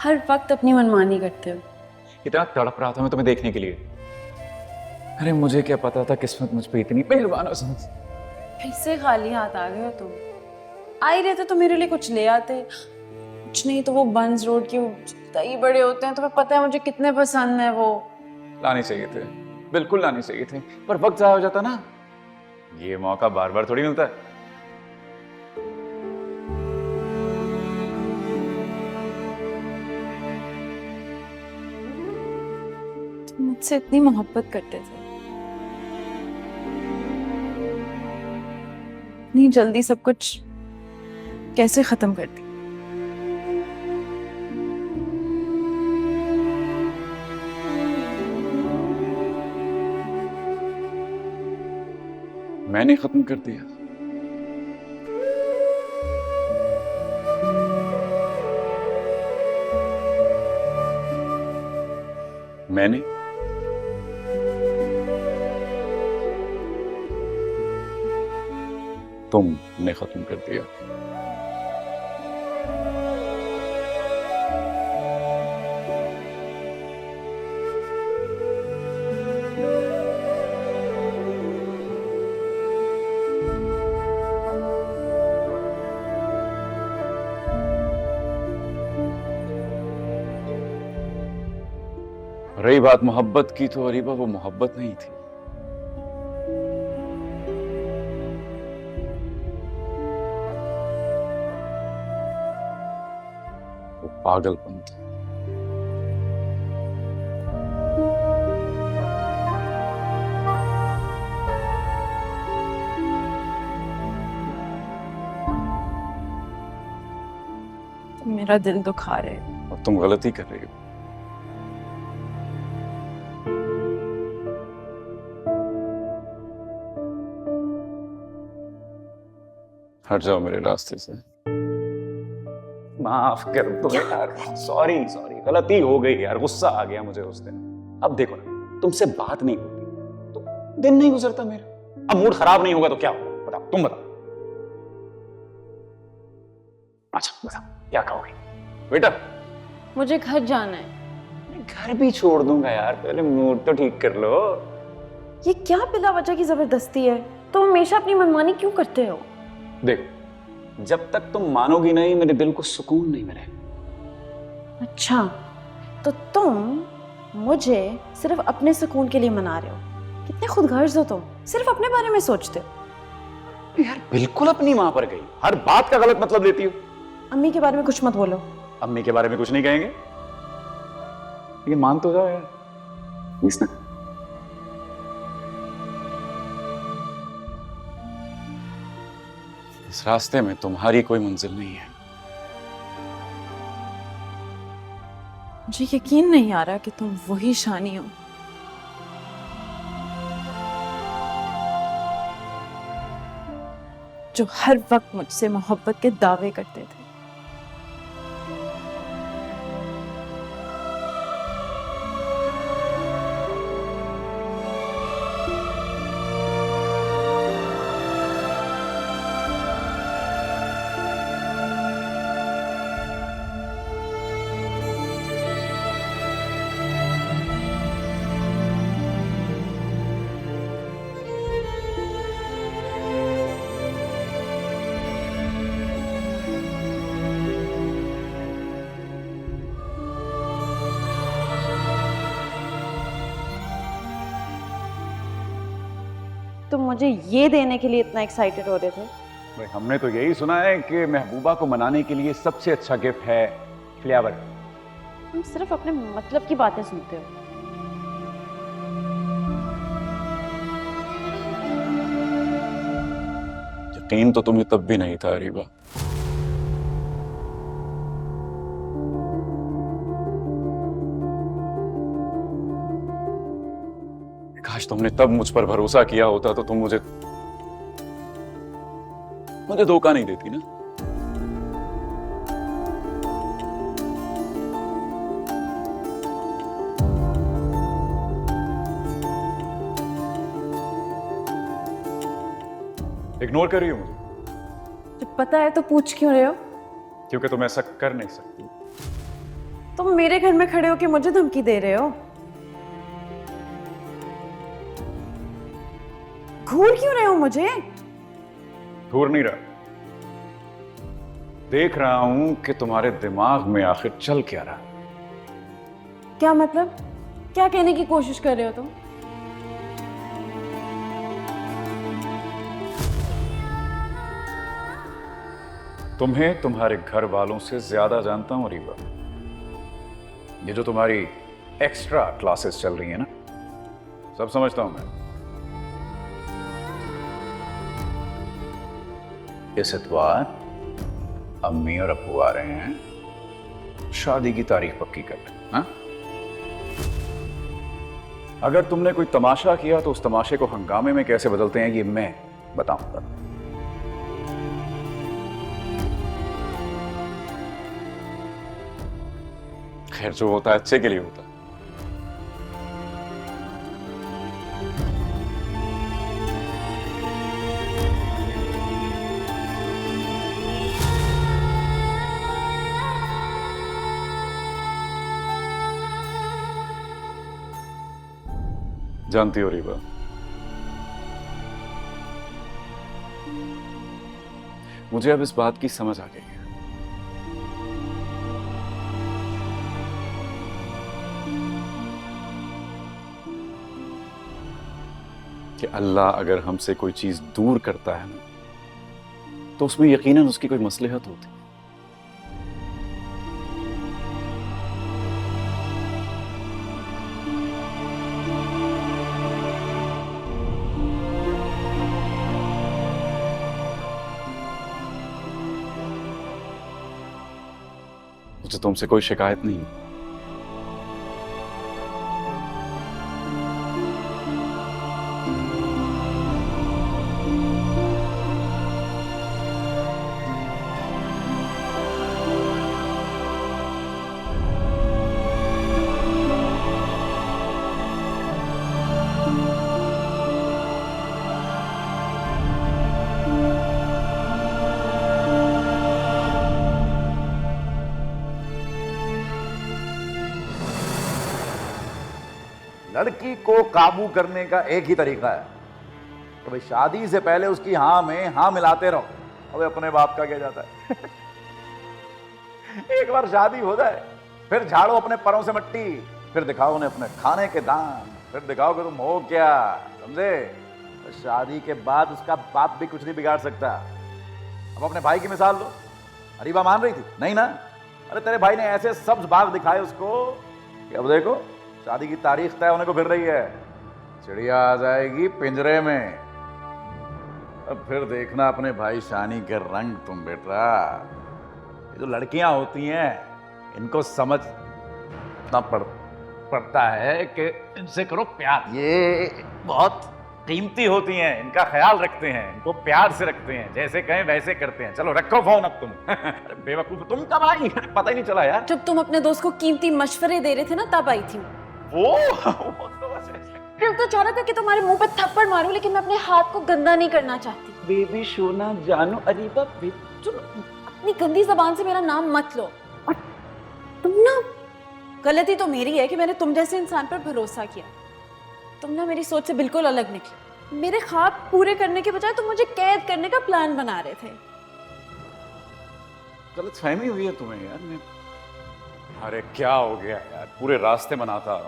हर वक्त अपनी मनमानी करते हो। इतना तड़प रहा था मैं तुम्हें देखने के लिए। अरे मुझे क्या पता था किस्मत मुझ पे इतनी मेहरबान हो। फिर से खाली हाथ आ गए हो तुम। आ ही रहते तो मेरे लिए कुछ ले आते। कुछ नहीं तो वो बंस रोड के दही बड़े होते हैं, तुम्हें पता है मुझे कितने पसंद है वो। लाने चाहिए थे, बिल्कुल लाने चाहिए थे, पर वक्त जाया हो जाता ना। ये मौका बार बार थोड़ी मिलता है। तुम मुझसे इतनी मोहब्बत करते थे, इतनी जल्दी सब कुछ कैसे खत्म कर दी? मैंने खत्म कर दिया। मैंने तुमने खत्म कर दिया। रही बात मोहब्बत की, तो अरीबा वो मोहब्बत नहीं थी, वो पागलपन था। तुम मेरा दिल दुखा रहे हो। और तुम गलती कर रही हो। हट जाओ मेरे रास्ते से। माफ कर दो यार। सॉरी सॉरी, गलती हो गई यार, गुस्सा आ गया मुझे उस दिन। अब देखो ना, तुमसे बात नहीं होती तो दिन नहीं गुजरता मेरा। अब मूड खराब नहीं होगा तो क्या होगा, बताओ, तुम बताओ। अच्छा बताओ, क्या कहोगे बेटा? मुझे घर जाना है। घर भी छोड़ दूंगा यार, पहले मूड तो ठीक कर लो। ये क्या बिला वजह की जबरदस्ती है? तुम हमेशा अपनी मनमानी क्यों करते हो? देखो, जब तक तुम मानोगी नहीं मेरे दिल को सुकून नहीं मिलेगा। अच्छा, तो तुम मुझे सिर्फ अपने सुकून के लिए मना रहे हो? कितने खुदगर्ज हो तुम, सिर्फ अपने बारे में सोचते हो। यार बिल्कुल अपनी मां पर गई, हर बात का गलत मतलब लेती हो। अम्मी के बारे में कुछ मत बोलो। अम्मी के बारे में कुछ नहीं कहेंगे, लेकिन मान तो जाओ यार प्लीज ना। इस रास्ते में तुम्हारी कोई मंजिल नहीं है। मुझे यकीन नहीं आ रहा कि तुम वही शानी हो जो हर वक्त मुझसे मोहब्बत के दावे करते थे। तुम मुझे ये देने के लिए इतना एक्साइटेड हो रहे थे? भाई हमने तो यही सुना है कि महबूबा को मनाने के लिए सबसे अच्छा गिफ्ट है फ्लेवर। तुम सिर्फ अपने मतलब की बातें सुनते हो। यकीन तो तुम्हें तब भी नहीं था अरीबा। काश तुमने तब मुझ पर भरोसा किया होता तो तुम मुझे धोखा नहीं देती ना। इग्नोर कर रही हो मुझे? जब पता है तो पूछ क्यों रहे हो? क्योंकि तुम ऐसा कर नहीं सकती। तुम मेरे घर में खड़े होके मुझे धमकी दे रहे हो? घूर क्यों रहे हो मुझे? घूर नहीं रहा, देख रहा हूं कि तुम्हारे दिमाग में आखिर चल क्या रहा। क्या मतलब? क्या कहने की कोशिश कर रहे हो तुम? तुम्हें तुम्हारे घर वालों से ज्यादा जानता हूं रीवा। ये जो तुम्हारी एक्स्ट्रा क्लासेस चल रही है ना, सब समझता हूं मैं। इस इतवार अम्मी और अब्बू आ रहे हैं, शादी की तारीख पक्की कर लें। हाँ? अगर तुमने कोई तमाशा किया तो उस तमाशे को हंगामे में कैसे बदलते हैं ये मैं बताऊंगा। खैर, जो होता है अच्छे के लिए होता है। जानती हो रीवा, मुझे अब इस बात की समझ आ गई है कि अल्लाह अगर हमसे कोई चीज दूर करता है ना, तो उसमें यकीनन उसकी कोई मसलहत होती है। मुझे तुमसे कोई शिकायत नहीं है। लड़की को काबू करने का एक ही तरीका है कि भाई शादी से पहले उसकी हाँ में हाँ मिलाते रहो। अबे अपने बाप का क्या जाता है। एक बार शादी हो जाए फिर झाड़ो अपने परों से मिट्टी, फिर दिखाओ उन्हें अपने खाने के दाम, फिर दिखाओ कि तुम हो क्या, समझे। तो शादी के बाद उसका बाप भी कुछ नहीं बिगाड़ सकता। अब अपने भाई की मिसाल लो, अरीबा मान रही थी नहीं ना? अरे तेरे भाई ने ऐसे सब्ज बाग दिखाए उसको कि अब देखो शादी की तारीख तय होने को फिर रही है, चिड़िया आ जाएगी पिंजरे में। अब फिर देखना अपने भाई शानी के रंग तुम बेटा। ये जो लड़कियां होती हैं इनको समझना पड़ता है कि इनसे करो प्यार। ये बहुत कीमती होती हैं, इनका ख्याल रखते हैं, इनको प्यार से रखते हैं, जैसे कहें वैसे करते हैं। चलो रखो फोन अब तुम। अरे बेवकूफ, तुम कब आई? पता ही नहीं चला यार। जब तुम अपने दोस्त को कीमती मशवरे दे रहे थे ना, तब आई थी। वो तो बस ऐसे। दिल तो चाह रहा था कि तुम्हारे मुंह पे थप्पड़ मारूं, लेकिन मैं अपने हाथ को गंदा नहीं करना चाहती। बेबी सोना जानो अरीबा, अपनी गंदी जबान से मेरा नाम मत लो। और तुम ना, गलती तो मेरी है कि मैंने तुम जैसे इंसान पर भरोसा किया। तुम ना मेरी सोच से बिल्कुल अलग निकले। मेरे ख्वाब पूरे करने के बजाय तुम मुझे कैद करने का प्लान बना रहे थे। गलतफहमी हुई है तुम्हें यार। मैं, अरे क्या हो गया यार, पूरे रास्ते मनाता आ रहा हूं।